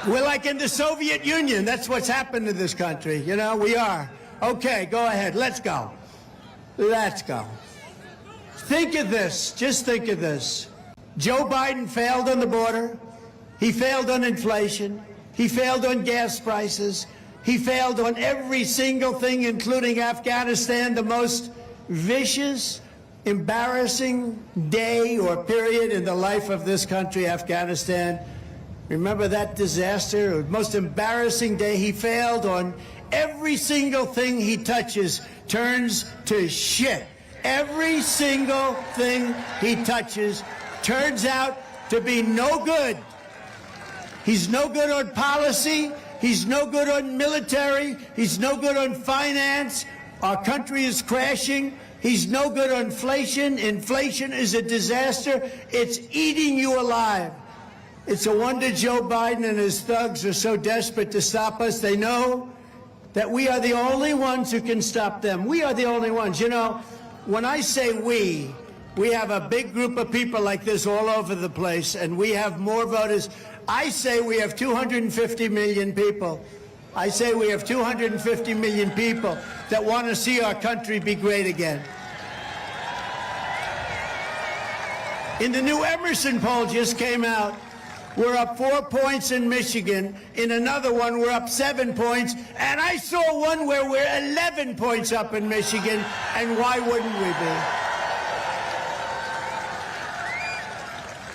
We're like in the Soviet Union. That's what's happened to this country. You know, we are. Okay, go ahead. Let's go. Let's go. Think of this. Just think of this. Joe Biden failed on the border. He failed on inflation. He failed on gas prices. He failed on every single thing, including Afghanistan, the most vicious, embarrassing day or period in the life of this country, Afghanistan. Remember that disaster? The most embarrassing day. He failed on every single thing he touches turns to shit. Every single thing he touches turns out to be no good. He's no good on policy. He's no good on military. He's no good on finance. Our country is crashing. He's no good on inflation. Inflation is a disaster. It's eating you alive. It's a wonder Joe Biden and his thugs are so desperate to stop us. They know that we are the only ones who can stop them. We are the only ones. You know, when I say we have a big group of people like this all over the place, and we have more voters. I say we have 250 million people. I say we have 250 million people that want to see our country be great again. In the new Emerson poll just came out, we're up 4 points in Michigan. In another one, we're up 7 points. And I saw one where we're 11 points up in Michigan. And why wouldn't we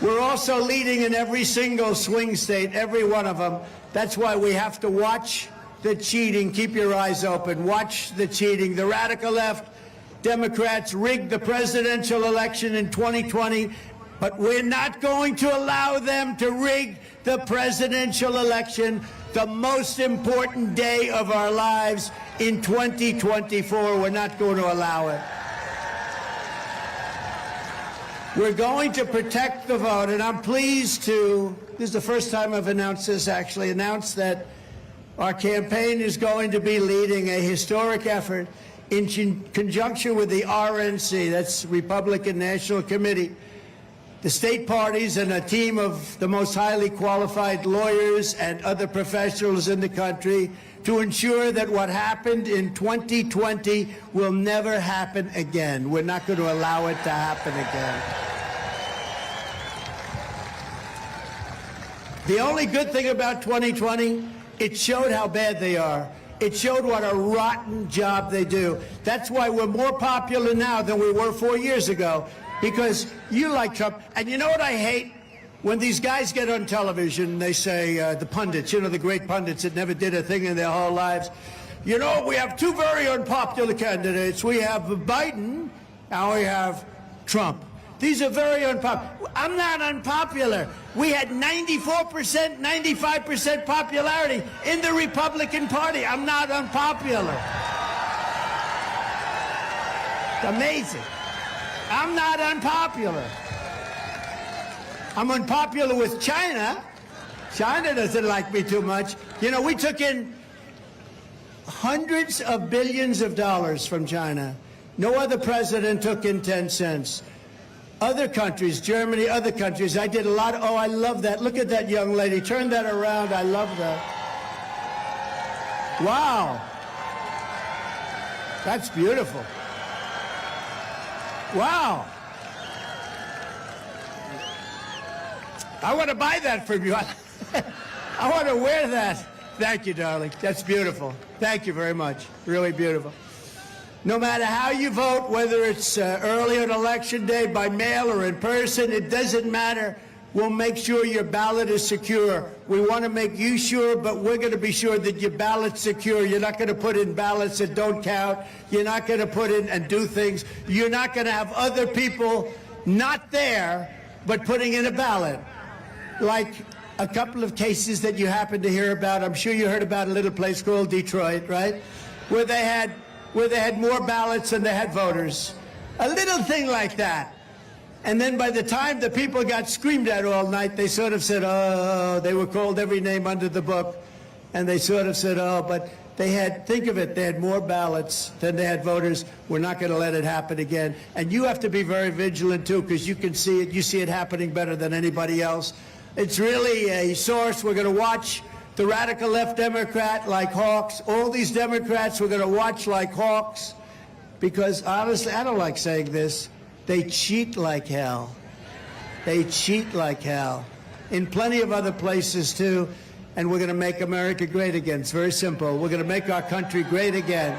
be? We're also leading in every single swing state, every one of them. That's why we have to watch the cheating. Keep your eyes open. Watch the cheating. The radical left, Democrats rigged the presidential election in 2020. But we're not going to allow them to rig the presidential election, the most important day of our lives in 2024. We're not going to allow it. We're going to protect the vote, and I'm pleased to, this is the first time I've announced this, actually, announced that our campaign is going to be leading a historic effort in conjunction with the RNC, that's Republican National Committee, the state parties, and a team of the most highly qualified lawyers and other professionals in the country to ensure that what happened in 2020 will never happen again. We're not going to allow it to happen again. The only good thing about 2020, it showed how bad they are. It showed what a rotten job they do. That's why we're more popular now than we were 4 years ago. Because you like Trump. And you know what I hate? When these guys get on television, they say, the pundits, you know, the great pundits that never did a thing in their whole lives. You know, we have two very unpopular candidates. We have Biden, and we have Trump. These are very unpopular. I'm not unpopular. We had 94%, 95% popularity in the Republican Party. I'm not unpopular. It's amazing. I'm not unpopular. I'm unpopular with China. China doesn't like me too much. You know, we took in hundreds of billions of dollars from China. No other president took in 10 cents. Other countries, Germany, other countries, I did a lot. Oh, I love that. Look at that young lady. Turn that around. I love that. Wow. That's beautiful. Wow. I want to buy that from you. I want to wear that. Thank you, darling. That's beautiful. Thank you very much. Really beautiful. No matter how you vote, whether it's early on election day, by mail or in person, it doesn't matter. We'll make sure your ballot is secure. We want to make you sure, but we're going to be sure that your ballot's secure. You're not going to put in ballots that don't count. You're not going to put in and do things. You're not going to have other people not there, but putting in a ballot. Like a couple of cases that you happen to hear about. I'm sure you heard about a little place called Detroit, right? Where they had more ballots than they had voters. A little thing like that. And then by the time the people got screamed at all night, they sort of said, oh, they were called every name under the book. And they sort of said, oh, but they had, think of it, they had more ballots than they had voters. We're not going to let it happen again. And you have to be very vigilant, too, because you can see it. You see it happening better than anybody else. It's really a source. We're going to watch the radical left Democrat like hawks. All these Democrats we're going to watch like hawks because, honestly, I don't like saying this. They cheat like hell. They cheat like hell. In plenty of other places, too. And we're going to make America great again. It's very simple. We're going to make our country great again.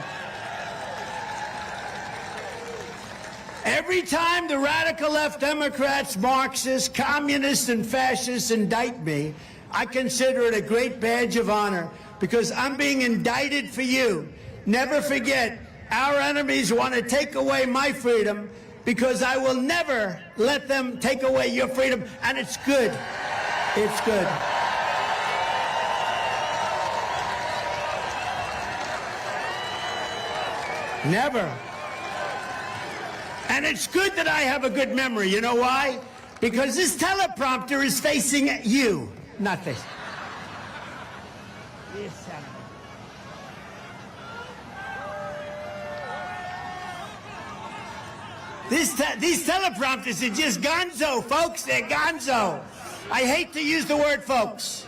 Every time the radical left Democrats, Marxists, communists, and fascists indict me, I consider it a great badge of honor because I'm being indicted for you. Never forget, our enemies want to take away my freedom because I will never let them take away your freedom, and it's good. It's good. Never. And it's good that I have a good memory. You know why? Because this teleprompter is facing you, not this. These teleprompters are just gonzo, folks. They're gonzo. I hate to use the word folks.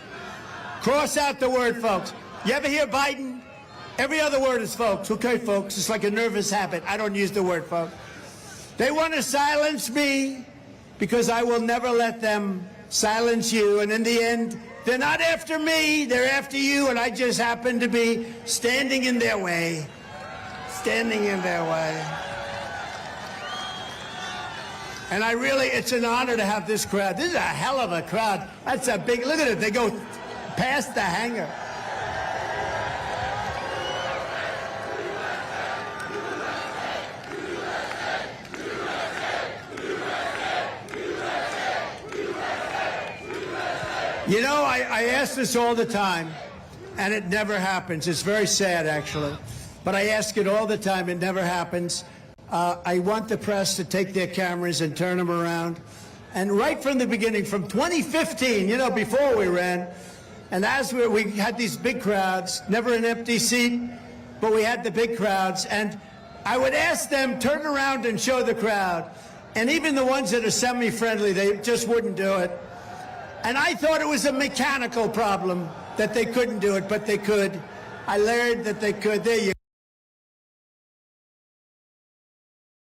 Cross out the word folks. You ever hear Biden? Every other word is folks. Okay, folks. It's like a nervous habit. I don't use the word folks. They want to silence me because I will never let them silence you. And in the end, they're not after me. They're after you. And I just happen to be standing in their way. Standing in their way. And I really, it's an honor to have this crowd. This is a hell of a crowd. That's a big, look at it. They go past the hangar. You know, I ask this all the time, and it never happens. It's very sad, actually. But I ask it all the time. It never happens. I want the press to take their cameras and turn them around. And right from the beginning, from 2015, you know, before we ran, and as we had these big crowds, never an empty seat, but we had the big crowds. And I would ask them, turn around and show the crowd. And even the ones that are semi-friendly, they just wouldn't do it. And I thought it was a mechanical problem that they couldn't do it, but they could. I learned that they could. There you